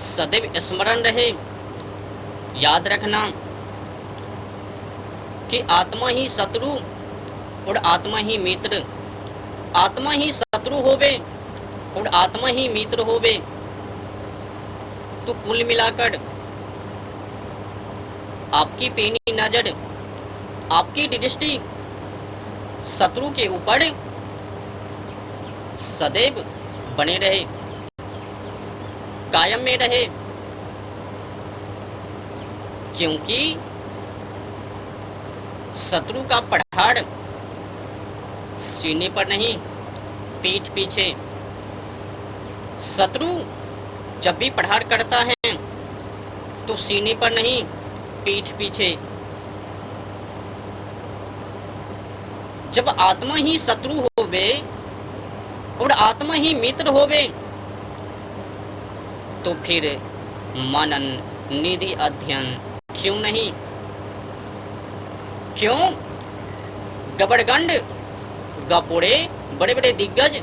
सदैव स्मरण रहे, याद रखना कि आत्मा ही शत्रु और आत्मा ही मित्र, आत्मा ही शत्रु होवे और आत्मा ही मित्र होवे। तो कुल मिलाकर आपकी पैनी नजर, आपकी दृष्टि शत्रु के ऊपर सदैव बने रहे, कायम में रहे, क्योंकि शत्रु का प्रहार सीने पर नहीं, पीठ पीछे। शत्रु जब भी प्रहार करता है तो सीने पर नहीं, पीठ पीछे। जब आत्मा ही शत्रु होवे और आत्मा ही मित्र होवे तो फिर मनन निधि अध्ययन क्यों नहीं? क्यों? गबड़गंड गपोड़े बड़े बड़े दिग्गज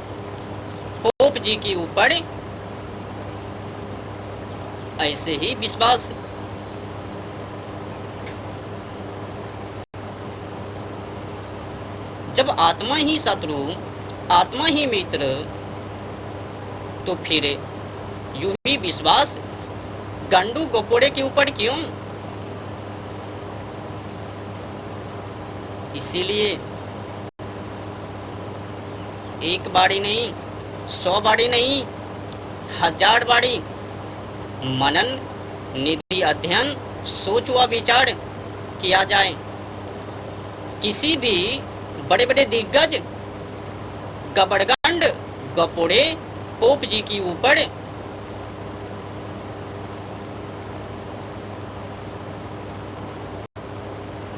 पोप जी के ऊपर ऐसे ही विश्वास। जब आत्मा ही शत्रु आत्मा ही मित्र तो फिर यूं ही विश्वास गंडू गोपोड़े के ऊपर क्यों? इसीलिए एक बाड़ी नहीं, 100 बाड़ी नहीं, 1000 बाड़ी मनन निधि अध्ययन सोच व विचार किया जाए। किसी भी बड़े बड़े दिग्गज गबड़गंड गपोड़े पोप जी के ऊपर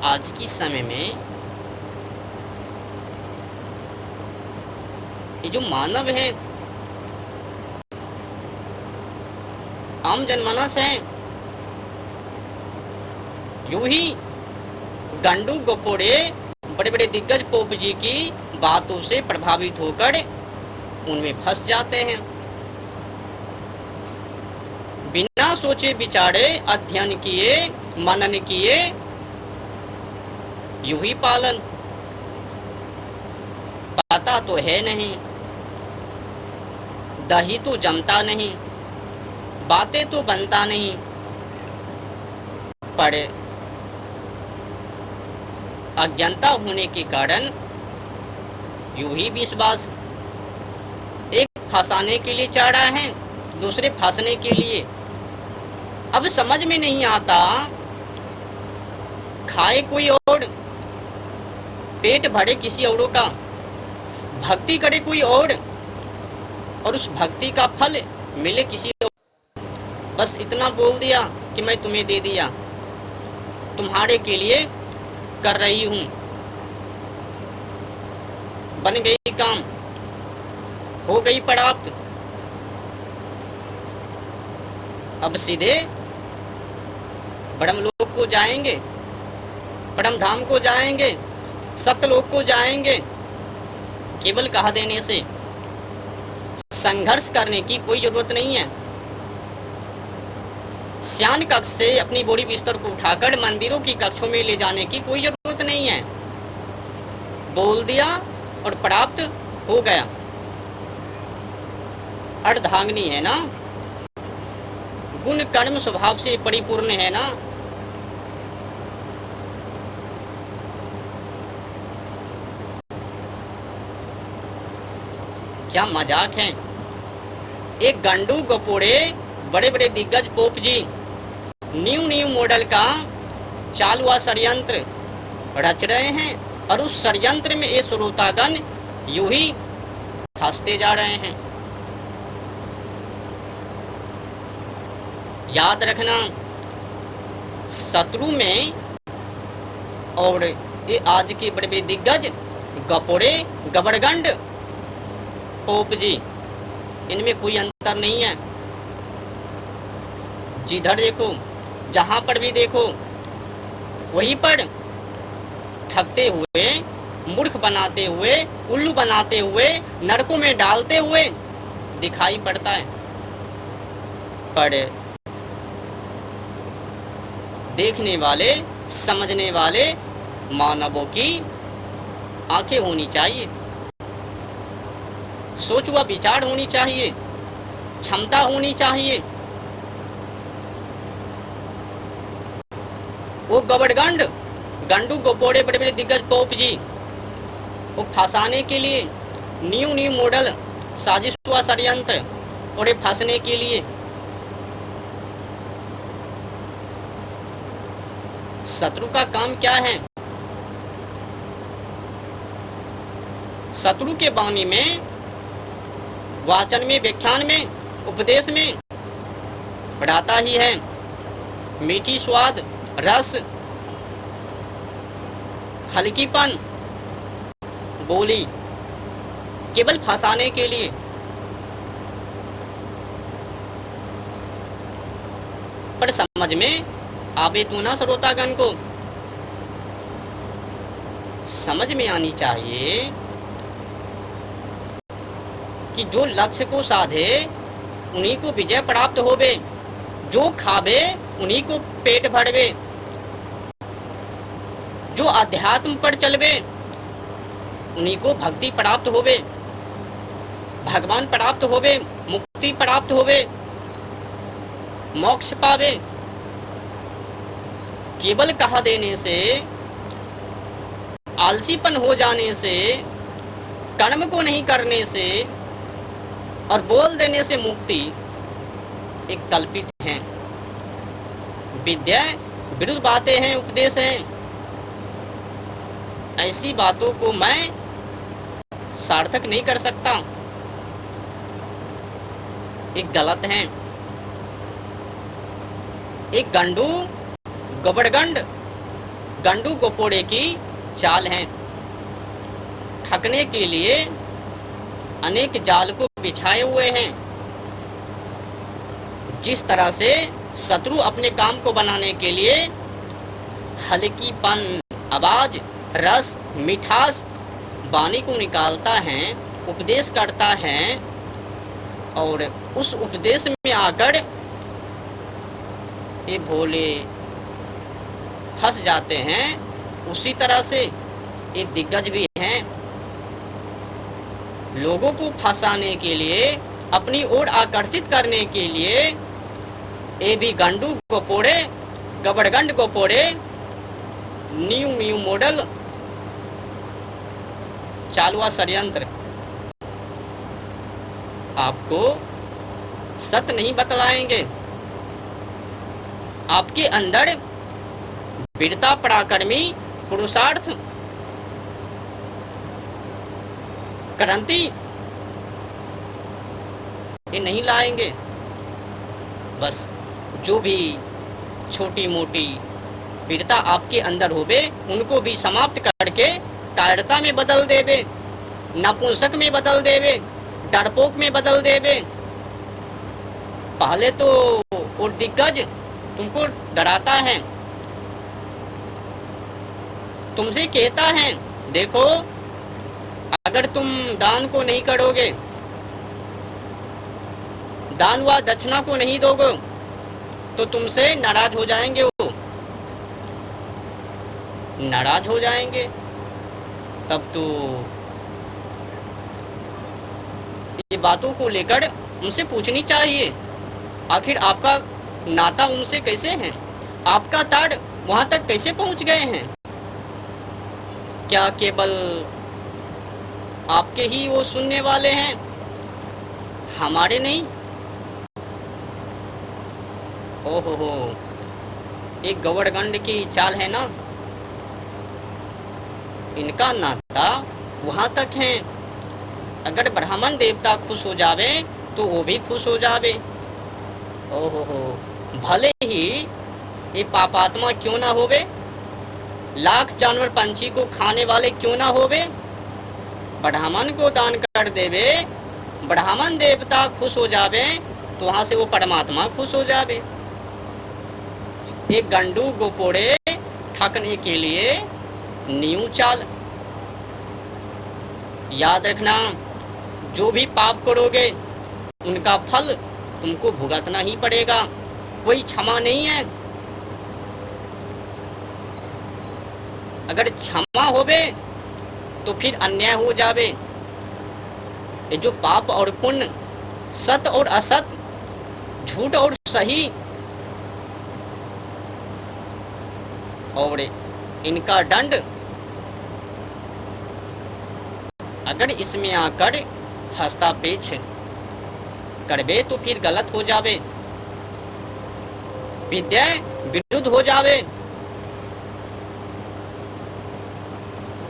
आज की समय में ये जो मानव है, आम जनमानस है, यूं ही गंडू गोपोड़े बड़े बड़े दिग्गज पोप जी की बातों से प्रभावित होकर उनमें फंस जाते हैं। बिना सोचे विचारे अध्ययन किए मनन किए यूं ही पालन। पता तो है नहीं, दही तो जमता नहीं, बातें तो बनता नहीं, पर अज्ञानता होने के कारण यूं ही विश्वास। एक फंसाने के लिए चाह रहा है, दूसरे फंसने के लिए। अब समझ में नहीं आता, खाए कोई और, पेट भरे किसी औरों का, भक्ति करे कोई और उस भक्ति का फल मिले किसी और। बस इतना बोल दिया कि मैं तुम्हें दे दिया, तुम्हारे के लिए कर रही हूं, बन गई काम, हो गई प्राप्त। अब सीधे ब्रह्मलोक को जाएंगे, परम धाम को जाएंगे, सत्यलोक को जाएंगे। केवल कहा देने से संघर्ष करने की कोई जरूरत नहीं है। श्यान कक्ष से अपनी बोरी बिस्तर को उठाकर मंदिरों की कक्षों में ले जाने की कोई जरूरत नहीं है। बोल दिया और प्राप्त हो गया। अर्धांगिनी है ना, गुण कर्म स्वभाव से परिपूर्ण है ना। क्या मजाक है। एक गंडू गपोड़े बड़े बड़े दिग्गज पोप जी न्यू मॉडल का चाल व षड्यंत्र रच रहे हैं और उस षड्यंत्र में ये श्रोतागण यूं ही फंसते जा रहे हैं। याद रखना, शत्रु में और ये आज के बड़े बड़े दिग्गज गपोड़े गबड़गंड पोप जी, इनमें कोई अंतर नहीं है। जिधर देखो, जहां पर भी देखो, वहीं पर ठगते हुए, मूर्ख बनाते हुए, उल्लू बनाते हुए, नरकों में डालते हुए दिखाई पड़ता है। पर देखने वाले, समझने वाले मानवों की आंखें होनी चाहिए, सोच व विचार होनी चाहिए, क्षमता होनी चाहिए। वो गबड़गंड गंडू गोपोड़े बड़े बड़े दिग्गज पोप जी वो फंसाने के लिए न्यू न्यू मॉडल साजिश व षड्यंत्र और फंसने के लिए शत्रु का काम क्या है? शत्रु के वाणी में, वाचन में, व्याख्यान में, उपदेश में बढ़ाता ही है मीठी स्वाद, रस, हल्कीपन, बोली, केवल फंसाने के लिए। पर समझ में आवे तो ना श्रोतागण को समझ में आनी चाहिए कि जो लक्ष्य को साधे उन्हीं को विजय प्राप्त होवे, जो खावे उन्हीं को पेट भरवे, जो अध्यात्म पर चलवे उन्हीं को भक्ति प्राप्त होवे, भगवान प्राप्त होवे, मुक्ति प्राप्त होवे, मोक्ष पावे। केवल कहा देने से, आलसीपन हो जाने से, कर्म को नहीं करने से और बोल देने से मुक्ति एक कल्पित है। विद्या विरुद्ध बातें हैं, उपदेश हैं। ऐसी बातों को मैं सार्थक नहीं कर सकता, एक गलत है। एक गंडू गबड़गंड गंडू गोपोड़े की चाल है। ठगने के लिए अनेक जाल को बिछाए हुए हैं। जिस तरह से शत्रु अपने काम को बनाने के लिए हल्कीपन, आवाज, रस, मिठास वाणी को निकालता है, उपदेश करता है और उस उपदेश में आकर ये भोले फंस जाते हैं। उसी तरह से ये दिग्गज भी हैं, लोगों को फंसाने के लिए, अपनी ओर आकर्षित करने के लिए ये भी गंडू गोपोड़े, गबड़गंड गोपोड़े न्यू न्यू मॉडल चालुआ षड्यंत्र आपको सत्य नहीं बतलाएंगे। आपके अंदर वीरता, पराक्रमी, पुरुषार्थ, क्रांति ये नहीं लाएंगे। बस जो भी छोटी मोटी वीरता आपके अंदर होवे उनको भी समाप्त करके कायरता में बदल देवे, नपुंसक में बदल देवे, डरपोक में बदल देवे। पहले तो वो दिग्गज तुमको डराता है, तुमसे कहता है देखो अगर तुम दान को नहीं करोगे, दान व दक्षिणा को नहीं दोगे तो तुमसे नाराज हो जाएंगे। वो नाराज हो जाएंगे तब तो ये बातों को लेकर उनसे पूछनी चाहिए आखिर आपका नाता उनसे कैसे है, आपका ताड़ वहां तक कैसे पहुंच गए हैं। क्या केवल आपके ही वो सुनने वाले हैं, हमारे नहीं? ओहो हो, एक गवड़गंड की चाल है ना, इनका नाता वहां तक है। अगर ब्राह्मण देवता खुश हो जावे तो वो भी खुश हो जावे। ओहो हो, भले ही ये पापात्मा क्यों ना होवे, लाख जानवर पंछी को खाने वाले क्यों ना होवे, ब्राह्मण को दान कर देवे, ब्राह्मण देवता खुश हो जावे तो वहां से वो परमात्मा खुश हो जावे। एक गंडू गोपोड़े ठगने के लिए न्यू चाल। याद रखना, जो भी पाप करोगे उनका फल तुमको भुगतना ही पड़ेगा, कोई क्षमा नहीं है। अगर क्षमा होवे तो फिर अन्याय हो जावे। ये जो पाप और पुण्य, सत और असत, झूठ और सही, और इनका दंड अगर इसमें आकर हस्तापेक्ष करवे तो फिर गलत हो जावे, विद्या विरुद्ध हो जावे।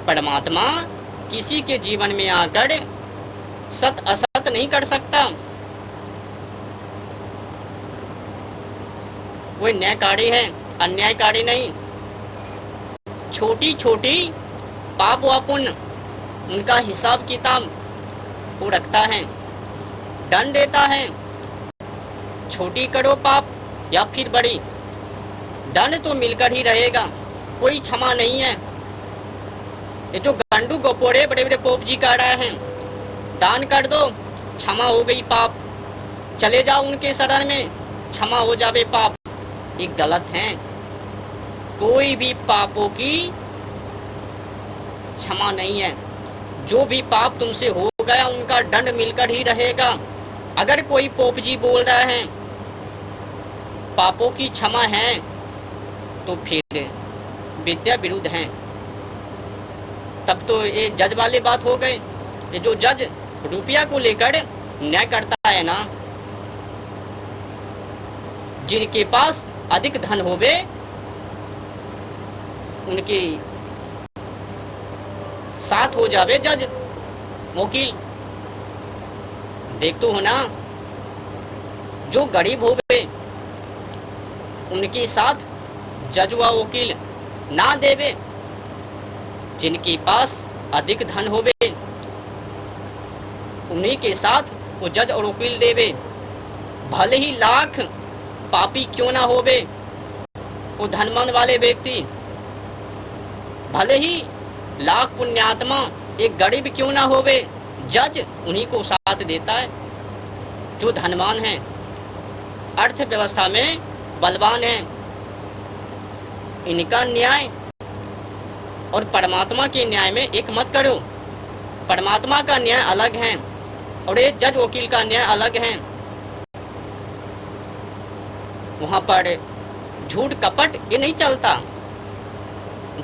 परमात्मा किसी के जीवन में आकर सत असत नहीं कर सकता। वो न्यायकारी है, अन्यायकारी नहीं। छोटी छोटी पाप व पुण्य उनका हिसाब किताब वो रखता है, दंड देता है। छोटी करो पाप या फिर बड़ी, दंड तो मिलकर ही रहेगा, कोई क्षमा नहीं है। ये जो गांडू गोपोड़े बड़े बड़े पोप जी कह रहे हैं, दान कर दो क्षमा हो गई पाप, चले जाओ उनके शरण में क्षमा हो जावे पाप, ये गलत है। कोई भी पापों की क्षमा नहीं है। जो भी पाप तुमसे हो गया उनका दंड मिलकर ही रहेगा। अगर कोई पोप जी बोल रहे हैं पापों की क्षमा है तो फिर विद्या विरुद्ध है। तब तो ये जज वाले बात हो गए। ये जो जज रुपया को लेकर न्याय करता है ना, जिनके पास अधिक धन होवे उनके साथ हो जावे जज वकील। देख तो हो ना, जो गरीब होवे उनके साथ जज व वकील ना देवे, जिनके पास अधिक धन होवे उन्हीं के साथ वो जज और वकील देवे। भले ही लाख पापी क्यों ना होवे वो धनवान वाले व्यक्ति, भले ही लाख पुण्यात्मा एक गरीब क्यों ना होवे, जज उन्हीं को साथ देता है जो धनवान है, अर्थव्यवस्था में बलवान है। इनका न्याय और परमात्मा के न्याय में एक मत करो। परमात्मा का न्याय अलग है और ये जज वकील का न्याय अलग है। वहां पर झूठ कपट ये नहीं चलता।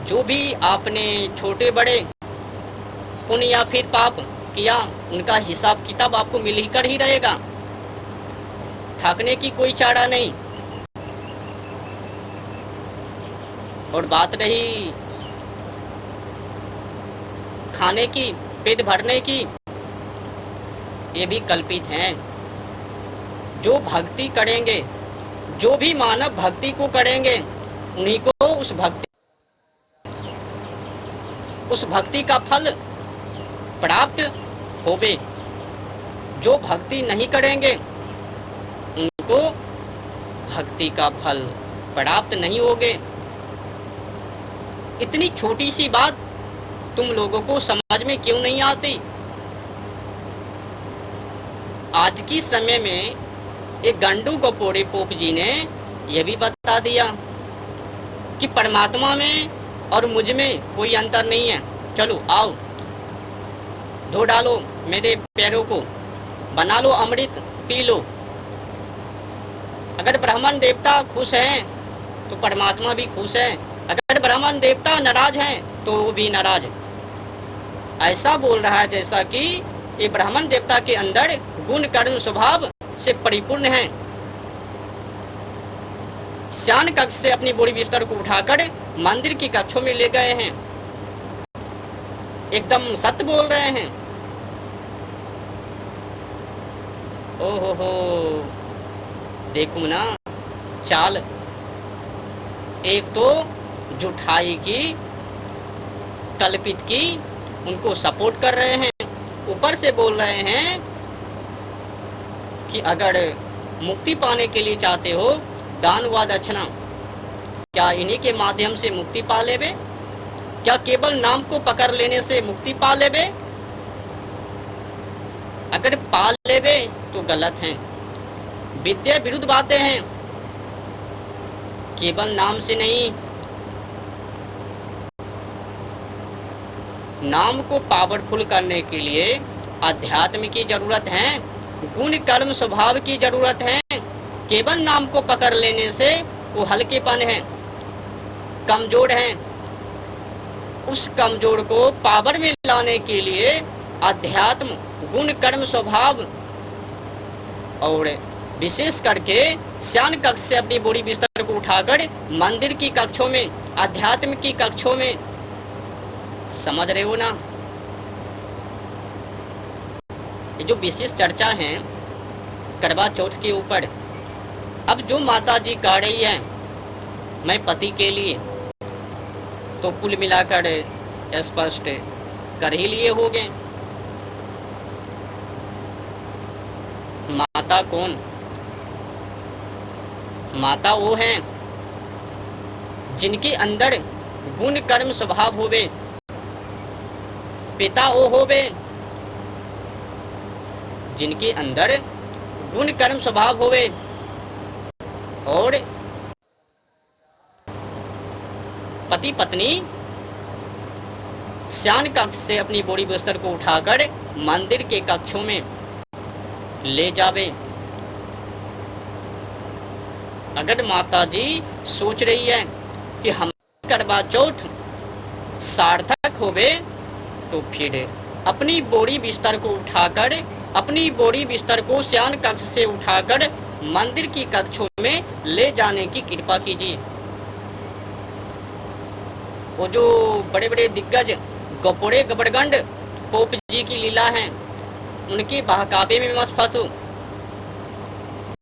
जो भी आपने छोटे बड़े पुण्य या फिर पाप किया उनका हिसाब किताब आपको मिल ही कर ही रहेगा, ठाकने की कोई चारा नहीं। और बात रही खाने की, पेट भरने की, ये भी कल्पित हैं। जो भक्ति करेंगे, जो भी मानव भक्ति को करेंगे उन्हीं को उस भक्ति का फल प्राप्त होवे। जो भक्ति नहीं करेंगे उनको भक्ति का फल प्राप्त नहीं होगे। इतनी छोटी सी बात तुम लोगों को समझ में क्यों नहीं आती? आज की समय में एक गंडू गोपोड़े पोप जी ने यह भी बता दिया कि परमात्मा में और मुझ में कोई अंतर नहीं है। चलो आओ, धो डालो मेरे पैरों को, बना लो अमृत, पी लो। अगर ब्राह्मण देवता खुश हैं तो परमात्मा भी खुश है, अगर ब्राह्मण देवता नाराज हैं तो वो भी नाराज। ऐसा बोल रहा है जैसा कि ये ब्राह्मण देवता के अंदर गुण कर्म स्वभाव से परिपूर्ण है। शयन कक्ष से अपनी बोरी बिस्तर को उठाकर मंदिर की कक्षों में ले गए हैं। एकदम सत्य बोल रहे हैं। ओहो हो, देखो ना चाल, एक तो जुठाई की, कल्पित की, उनको सपोर्ट कर रहे हैं, ऊपर से बोल रहे हैं कि अगर मुक्ति पाने के लिए चाहते हो दान व दक्षिणा, क्या इन्हीं के माध्यम से मुक्ति पा लेबे? क्या केवल नाम को पकड़ लेने से मुक्ति पा लेबे? अगर पा लेबे तो गलत है, विद्या विरुद्ध बातें हैं। केवल नाम से नहीं, नाम को पावरफुल करने के लिए अध्यात्म की जरूरत है, गुण कर्म स्वभाव की जरूरत है। केवल नाम को पकड़ लेने से वो हल्केपन है, कमजोर है। उस कमजोर को पावर में लाने के लिए अध्यात्म, गुण कर्म स्वभाव और विशेष करके शयन कक्ष से अपनी बोरी बिस्तर को उठाकर मंदिर की कक्षों में, अध्यात्म की कक्षों में, समझ रहे हो ना? ये जो विशेष चर्चा है करवा चौथ के ऊपर, अब जो माता जी कह रही है मैं पति के लिए, तो कुल मिलाकर स्पष्ट कर ही लिए होंगे। माता कौन? माता वो हैं जिनके अंदर गुण कर्म स्वभाव होवे। पिता वो होवे जिनके अंदर गुण कर्म स्वभाव होवे। और पति पत्नी शयन कक्ष से अपनी बोरी बिस्तर को उठाकर मंदिर के कक्षों में ले जावे। अगर माता जी सोच रही है कि हम करवा चौथ सार्थक होवे, तो फिर अपनी बोरी बिस्तर को उठाकर, अपनी बोरी बिस्तर को शयन कक्ष से उठाकर मंदिर की कक्षों में ले जाने की कृपा कीजिए। वो जो बड़े बड़े दिग्गज गपोड़े गबड़गंड पोप जी की लीला हैं, उनके बहकावे में मत फंसो।